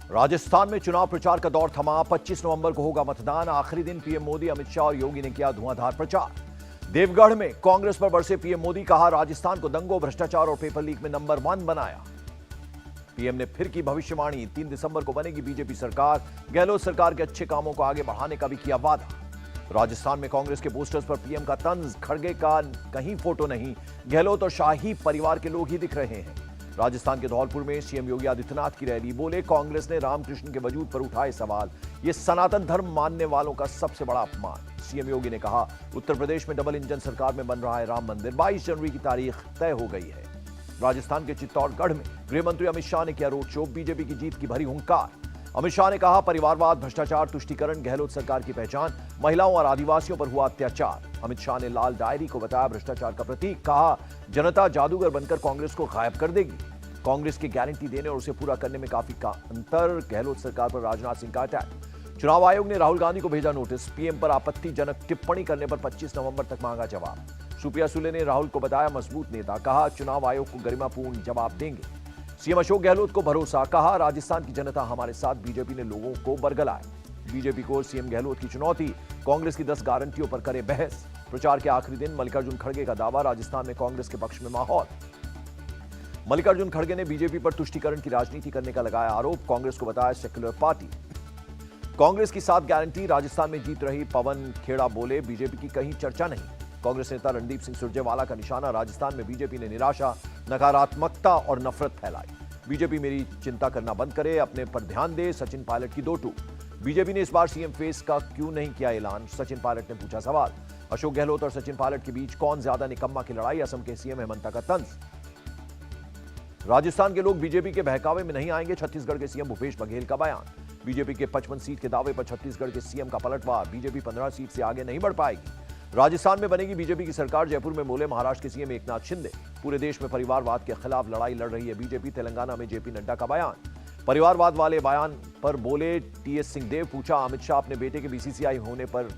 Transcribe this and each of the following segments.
राजस्थान में चुनाव प्रचार का दौर थमा। 25 नवंबर को होगा मतदान। आखिरी दिन पीएम मोदी, अमित शाह और योगी ने किया धुआंधार प्रचार। देवगढ़ में कांग्रेस पर बरसे पीएम मोदी, कहा राजस्थान को दंगों, भ्रष्टाचार और पेपर लीक में नंबर 1 बनाया। पीएम ने फिर की भविष्यवाणी, 3 दिसंबर को बनेगी बीजेपी सरकार। गहलोत सरकार के अच्छे कामों को आगे बढ़ाने का भी किया वादा। राजस्थान में कांग्रेस के पोस्टर्स पर पीएम का तंज, खड़गे का कहीं फोटो नहीं, गहलोत और शाही परिवार के लोग ही दिख रहे हैं। राजस्थान के धौलपुर में सीएम योगी आदित्यनाथ की रैली, बोले कांग्रेस ने रामकृष्ण के वजूद पर उठाए सवाल, ये सनातन धर्म मानने वालों का सबसे बड़ा अपमान। सीएम योगी ने कहा उत्तर प्रदेश में डबल इंजन सरकार में बन रहा है राम मंदिर, 22 जनवरी की तारीख तय हो गई है। राजस्थान के चित्तौड़गढ़ में गृह मंत्री अमित शाह ने किया रोड शो, बीजेपी की जीत की भरी हुंकार। अमित शाह ने कहा परिवारवाद, भ्रष्टाचार, तुष्टीकरण गहलोत सरकार की पहचान, महिलाओं और आदिवासियों पर हुआ अत्याचार। अमित शाह ने लाल डायरी को बताया भ्रष्टाचार का प्रतीक, कहा जनता जादूगर बनकर कांग्रेस को गायब कर देगी। कांग्रेस की गारंटी देने और उसे पूरा करने में काफी का अंतर। गहलोत सरकार पर राजनाथ सिंह का अटैक। चुनाव आयोग ने राहुल गांधी को भेजा नोटिस, पीएम पर आपत्तिजनक टिप्पणी करने पर 25 नवंबर तक मांगा जवाब। सुप्रिया सुले ने राहुल को बताया मजबूत नेता, कहा चुनाव आयोग को गरिमापूर्ण जवाब देंगे। सीएम अशोक गहलोत को भरोसा, कहा राजस्थान की जनता हमारे साथ, बीजेपी ने लोगों को बरगलाया। बीजेपी को सीएम गहलोत की चुनौती, कांग्रेस की 10 गारंटियों पर करे बहस। प्रचार के आखिरी दिन मल्लिकार्जुन खड़गे का दावा, राजस्थान में कांग्रेस के पक्ष में माहौल। मल्लिकार्जुन खड़गे ने बीजेपी पर तुष्टीकरण की राजनीति करने का लगाया आरोप, कांग्रेस को बताया सेक्युलर पार्टी। कांग्रेस की 7 गारंटी, राजस्थान में जीत रही पवन खेड़ा बोले बीजेपी की कहीं चर्चा नहीं। कांग्रेस नेता रणदीप सिंह सुरजेवाला का निशाना, राजस्थान में बीजेपी ने निराशा, नकारात्मकता और नफरत फैलाई। बीजेपी मेरी चिंता करना बंद करे, अपने पर ध्यान दे, सचिन पायलट की 2 टूक। बीजेपी ने इस बार सीएम फेस का क्यों नहीं किया ऐलान, सचिन पायलट ने पूछा सवाल। अशोक गहलोत और सचिन पायलट के बीच कौन ज्यादा निकम्मा की लड़ाई, असम के सीएम हेमंता का तंज। राजस्थान के लोग बीजेपी के बहकावे में नहीं आएंगे, छत्तीसगढ़ के सीएम भूपेश बघेल का बयान। बीजेपी के 55 सीट के दावे पर छत्तीसगढ़ के सीएम का पलटवार, बीजेपी 15 सीट से आगे नहीं बढ़ पाएगी। राजस्थान में बनेगी बीजेपी की सरकार, जयपुर में बोले महाराष्ट्र के सीएम एकनाथ शिंदे। पूरे देश में परिवारवाद के खिलाफ लड़ाई लड़ रही है बीजेपी, तेलंगाना में जेपी नड्डा का बयान। परिवारवाद वाले बयान पर बोले टीएस सिंहदेव, पूछा अमित शाह अपने बेटे के बीसीसीआई होने पर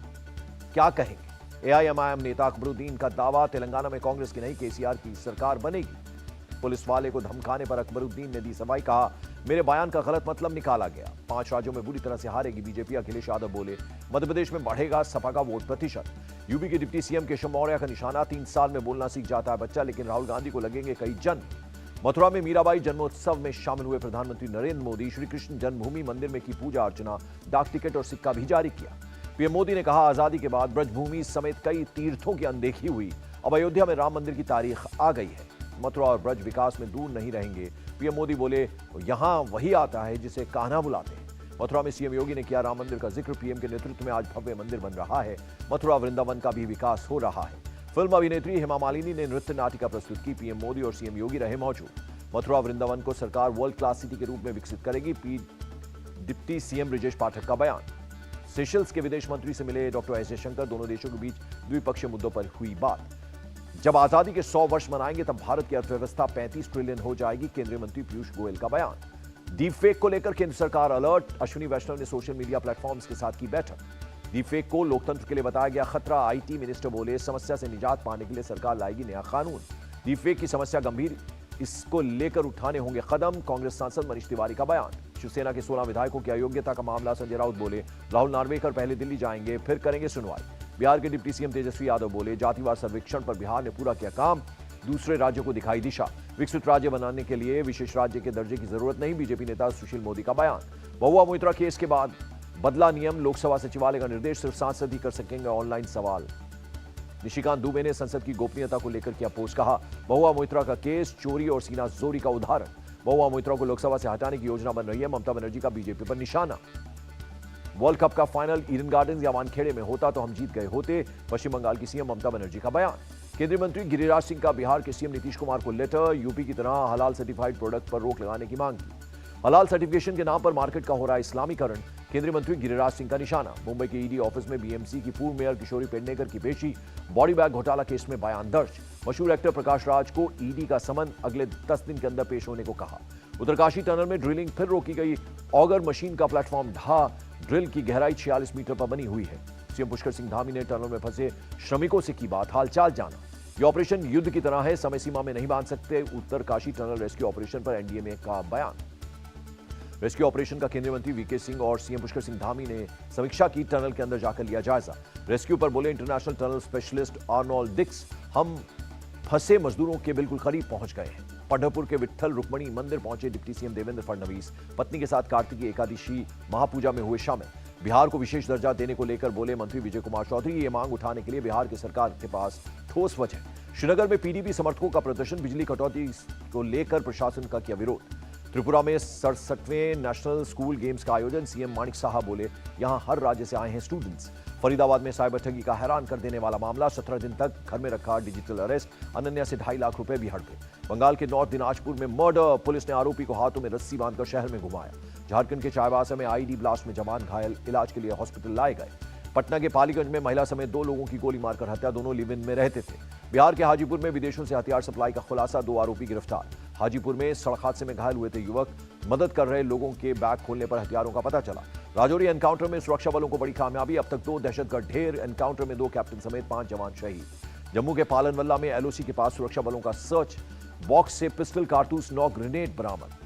क्या कहेंगे। एआईएमआईएम नेता अकबरुद्दीन का दावा, तेलंगाना में कांग्रेस की नहीं केसीआर की सरकार बनेगी। पुलिस वाले को धमकाने पर अकबरुद्दीन ने दी सफाई, कहा मेरे बयान का गलत मतलब निकाला गया। 5 राज्यों में बुरी तरह से हारेगी बीजेपी, अखिलेश यादव बोले मध्य प्रदेश में बढ़ेगा सपा का वोट प्रतिशत। यूपी के डिप्टी सीएम केशव मौर्य का निशाना, 3 साल में बोलना सीख जाता है बच्चा, लेकिन राहुल गांधी को लगेंगे कई जन्म। मथुरा में मीराबाई जन्मोत्सव में शामिल हुए प्रधानमंत्री नरेंद्र मोदी, श्री कृष्ण जन्मभूमि मंदिर में की पूजा अर्चना, डाक टिकट और सिक्का भी जारी किया। पीएम मोदी ने कहा आजादी के बाद ब्रजभूमि समेत कई तीर्थों की अनदेखी हुई, अब अयोध्या में राम मंदिर की तारीख आ गई है। मथुरा और ब्रज विकास में दूर नहीं रहेंगे। पीएम मोदी बोले यहां वही आता है जिसे कान्हा बुलाते हैं। मथुरा में सीएम योगी ने किया राम मंदिर का जिक्र, पीएम के नेतृत्व में आज भव्य मंदिर बन रहा है। मथुरा वृंदावन का भी विकास हो रहा है। फिल्म अभिनेत्री हेमा मालिनी ने नृत्य नाटिका प्रस्तुत की, पीएम मोदी और सीएम योगी रहे मौजूद। मथुरा वृंदावन को सरकार वर्ल्ड क्लास सिटी के रूप में विकसित करेगी, डिप्टी सीएम ब्रिजेश पाठक का बयान। सेशल्स के विदेश मंत्री से मिले डॉक्टर एस जयशंकर, दोनों देशों के बीच द्विपक्षीय मुद्दों पर हुई बात। जब आजादी के 100 वर्ष मनाएंगे तब भारत की अर्थव्यवस्था 35 ट्रिलियन हो जाएगी, केंद्रीय मंत्री पीयूष गोयल का बयान। डीप फेक को लेकर केंद्र सरकार अलर्ट, अश्विनी वैष्णव ने सोशल मीडिया प्लेटफॉर्म्स के साथ की बैठक। डीप फेक को लोकतंत्र के लिए बताया गया खतरा, आईटी मिनिस्टर बोले समस्या से निजात पाने के लिए सरकार लाएगी नया कानून। डीप फेक की समस्या गंभीर, इसको लेकर उठाने होंगे कदम, कांग्रेस सांसद मनीष तिवारी का बयान। शिवसेना के 16 विधायकों की अयोग्यता का मामला, संजय राउत बोले राहुल नार्वेकर पहले दिल्ली जाएंगे फिर करेंगे सुनवाई। बिहार के डिप्टी सीएम तेजस्वी यादव बोले जातिवार सर्वेक्षण पर बिहार ने पूरा किया काम, दूसरे राज्यों को दिखाई दिशा, विकसित राज्य बनाने के लिए विशेष राज्य के दर्जे की जरूरत नहीं, बीजेपी नेता सुशील मोदी का बयान। महुआ मोइत्रा केस के बाद बदला नियम, लोकसभा सचिवालय का निर्देश, सिर्फ सांसद ही कर सकेंगे ऑनलाइन सवाल। निशिकांत दुबे ने संसद की गोपनीयता को लेकर किया पोस्ट, कहा महुआ मोइत्रा का केस चोरी और सीना जोरी का उदाहरण। महुआ मोइत्रा को लोकसभा से हटाने की योजना बन रही है, ममता बनर्जी का बीजेपी पर निशाना। वर्ल्ड कप का फाइनल ईडन गार्डन्स या वानखेड़े में होता तो हम जीत गए होते, पश्चिम बंगाल की सीएम ममता बनर्जी का बयान। केंद्रीय मंत्री गिरिराज सिंह का बिहार के सीएम नीतीश कुमार को लेटर, यूपी की तरह हलाल सर्टिफाइड प्रोडक्ट पर रोक लगाने की मांग की। हलाल सर्टिफिकेशन के नाम पर मार्केट का हो रहा है इस्लामीकरण, केंद्रीय मंत्री गिरिराज सिंह का निशाना। मुंबई के ईडी ऑफिस में बीएमसी की पूर्व मेयर किशोरी पेडनेकर की पेशी, बॉडी बैग घोटाला केस में बयान दर्ज। मशहूर एक्टर प्रकाश राज को ईडी का समन, अगले 10 दिन के अंदर पेश होने को कहा। उत्तरकाशी टनल में ड्रिलिंग फिर रोकी गई, ऑगर मशीन का प्लेटफॉर्म ढहा, ड्रिल की गहराई 46 मीटर पर बनी हुई है। सीएम पुष्कर सिंह धामी ने टनल में फंसे श्रमिकों से की बात, हालचाल जाना। यह ऑपरेशन युद्ध की तरह है, समय सीमा में नहीं बांध सकते, उत्तरकाशी टनल रेस्क्यू ऑपरेशन पर एनडीएमए का बयान। रेस्क्यू ऑपरेशन का केंद्रीय मंत्री वीके सिंह और सीएम पुष्कर सिंह धामी ने समीक्षा की। टनल के अंदर जाकर लिया जायजा। रेस्क्यू पर बोले इंटरनेशनल टनल स्पेशलिस्ट आर्नोल्ड डिक्स, हम फंसे मजदूरों के बिल्कुल करीब पहुंच गए हैं। पंढरपुर के विट्ठल रुक्मणी मंदिर पहुंचे डिप्टी सीएम देवेंद्र फडणवीस। पत्नी के साथ कार्तिकी एकादशी महापूजा में हुए शामिल। बिहार को विशेष दर्जा देने को लेकर बोले मंत्री विजय कुमार चौधरी, ये मांग उठाने के लिए बिहार की सरकार के पास ठोस वजह। श्रीनगर में पीडीपी समर्थकों का प्रदर्शन। बिजली कटौती को लेकर प्रशासन का किया विरोध। त्रिपुरा में 67वें नेशनल स्कूल गेम्स का आयोजन। सीएम माणिक साहा बोले, यहां हर राज्य से आए हैं स्टूडेंट्स। फरीदाबाद में साइबर ठगी का हैरान कर देने वाला मामला। 17 दिन तक घर में रखा, डिजिटल अरेस्ट। अनन्या से 2.5 लाख रुपए भी हड़पे। बंगाल के नॉर्थ दिनाजपुर में मर्डर। पुलिस ने आरोपी को हाथों में रस्सी बांधकर शहर में घुमाया। झारखंड के चाईबासा में आईडी ब्लास्ट में जवान घायल, इलाज के लिए हॉस्पिटल लाए गए। पटना के पालीगंज में महिला समेत 2 लोगों की गोली मारकर हत्या, दोनों लिव इन में रहते थे। बिहार के हाजीपुर में विदेशों से हथियार सप्लाई का खुलासा, 2 आरोपी गिरफ्तार। हाजीपुर में सड़क हादसे में घायल हुए थे युवक, मदद कर रहे लोगों के बैग खोलने पर हथियारों का पता चला। राजौरी एनकाउंटर में सुरक्षा बलों को बड़ी कामयाबी, अब तक 2 दहशतगर्द ढेर। एनकाउंटर में 2 कैप्टन समेत 5 जवान शहीद। जम्मू के पालनवल्ला में एलओसी के पास सुरक्षा बलों का सर्च, बॉक्स से पिस्टल, कारतूस, 9 ग्रेनेड बरामद।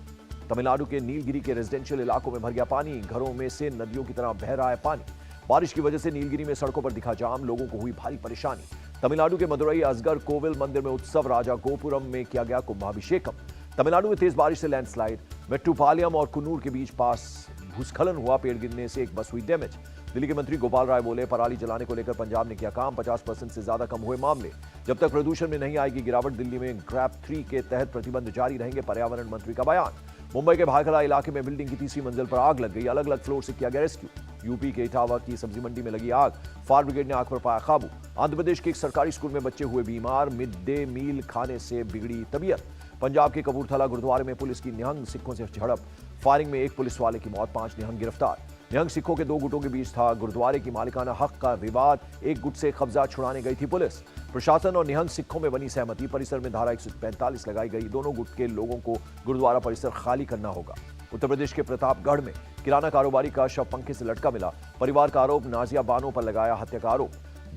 तमिलनाडु के नीलगिरी के रेजिडेंशियल इलाकों में भर गया पानी, घरों में से नदियों की तरह बह रहा है पानी। बारिश की वजह से नीलगिरी में सड़कों पर दिखा जाम, लोगों को हुई भारी परेशानी। तमिलनाडु के मदुरई असगर कोविल मंदिर में उत्सव, राजा गोपुरम में किया गया कुंभाभिषेकम। तमिलनाडु में तेज बारिश से लैंडस्लाइड। मेट्टुपालयम और कुन्नूर के बीच पास भूस्खलन हुआ, पेड़ गिरने से एक बस हुई डैमेज। दिल्ली के मंत्री गोपाल राय बोले, पराली जलाने को लेकर पंजाब ने किया काम, 50% से ज्यादा कम हुए मामले। जब तक प्रदूषण में नहीं आएगी गिरावट, दिल्ली में ग्रैप 3 के तहत प्रतिबंध जारी रहेंगे, पर्यावरण मंत्री का बयान। मुंबई के भायखला इलाके में बिल्डिंग की 3री मंजिल पर आग लग गई, अलग अलग फ्लोर से किया गया रेस्क्यू। यूपी के इटावा की सब्जी मंडी में लगी आग, फायर ब्रिगेड ने आग पर पाया काबू। आंध्र प्रदेश के एक सरकारी स्कूल में बच्चे हुए बीमार, मिड डे मील खाने से बिगड़ी तबीयत। पंजाब के कपूरथला गुरुद्वारे में पुलिस की निहंग सिखों से झड़प, फायरिंग में 1 पुलिस वाले की मौत, 5 निहंग गिरफ्तार। निहंग सिखों के 2 गुटों के बीच था गुरुद्वारे की मालिकाना हक का विवाद, एक गुट से कब्जा छुड़ाने गई थी पुलिस। प्रशासन और निहंग सिखों में बनी सहमति, परिसर में धारा 145 लगाई गई, दोनों गुट के लोगों को गुरुद्वारा परिसर खाली करना होगा। उत्तर प्रदेश के प्रतापगढ़ में किराना कारोबारी का शव पंखे से लटका मिला, परिवार का आरोप, नाजिया बानो पर लगाया हत्या का आरोप।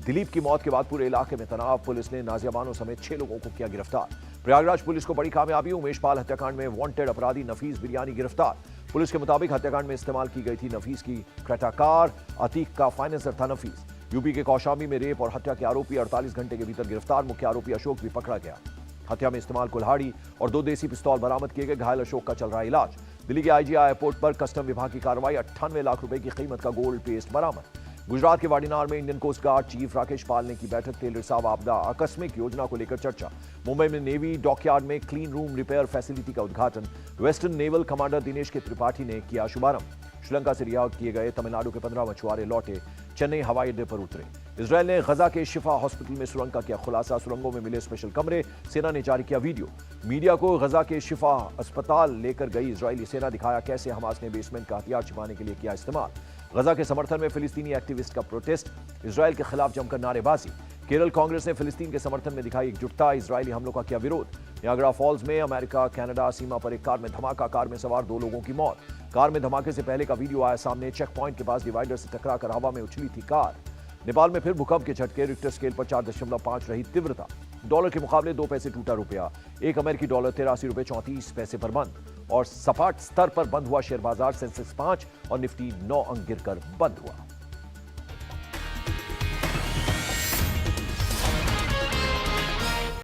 दिलीप की मौत के बाद पूरे इलाके में तनाव, पुलिस ने नाजिया बानो समेत 6 लोगों को किया गिरफ्तार। प्रयागराज पुलिस को बड़ी कामयाबी, उमेश पाल हत्याकांड में वांटेड अपराधी नफीस बिरयानी गिरफ्तार। पुलिस के मुताबिक हत्याकांड में इस्तेमाल की गई थी नफीस की क्रेटा कार, अतीक का फाइनेंसर था नफीस। यूपी के कौशाम्बी में रेप और हत्या के आरोपी 48 घंटे के भीतर गिरफ्तार, मुख्य आरोपी अशोक भी पकड़ा गया। हत्या में इस्तेमाल कुल्हाड़ी और 2 देसी पिस्तौल बरामद किए गए, घायल अशोक का चल रहा इलाज। दिल्ली के आईजीआई एयरपोर्ट पर कस्टम विभाग की कार्रवाई, 98 लाख रुपए की कीमत का गोल्ड पेस्ट बरामद। गुजरात के वाडीनार में Indian coast guard chief Rakesh Pal ने की बैठक, तेल रिसाव आपदा आकस्मिक योजना को लेकर चर्चा। मुंबई में नेवी डॉकयार्ड में क्लीन रूम रिपेयर फैसिलिटी का उद्घाटन, वेस्टर्न नेवल कमांडर दिनेश के त्रिपाठी ने किया शुभारंभ। श्रीलंका से रिहा किए गए तमिलनाडु के 15 मछुआरे लौटे, चेन्नई हवाई अड्डे पर उतरे। इजरायल ने गजा के शिफा हॉस्पिटल में सुरंग का किया खुलासा, सुरंगों में मिले स्पेशल कमरे, सेना ने जारी किया वीडियो। मीडिया को गजा के शिफा अस्पताल लेकर गई इजरायली सेना, दिखाया कैसे हमास ने बेसमेंट का हथियार छिपाने के लिए किया इस्तेमाल। गजा के समर्थन में फिलिस्तीनी एक्टिविस्ट का प्रोटेस्ट, इजरायल के खिलाफ जमकर नारेबाजी। केरल कांग्रेस ने फिलिस्तीन के समर्थन में दिखाई एकजुटता, इजरायली हमलों का किया विरोध। नियाग्रा फॉल्स में अमेरिका कनाडा सीमा पर एक कार में धमाका, कार में सवार 2 लोगों की मौत। कार में धमाके से पहले का वीडियो आया सामने, चेक पॉइंट के पास डिवाइडर से टकराकर हवा में उछली थी कार। नेपाल में फिर भूकंप के झटके, रिक्टर स्केल पर 4.5 रही तीव्रता। डॉलर के मुकाबले 2 पैसे टूटा रुपया, 1 अमेरिकी डॉलर 83 रुपए 34 पैसे पर बंद। और सपाट स्तर पर बंद हुआ शेयर बाजार, सेंसेक्स 5 और निफ्टी 9 अंक गिरकर बंद हुआ।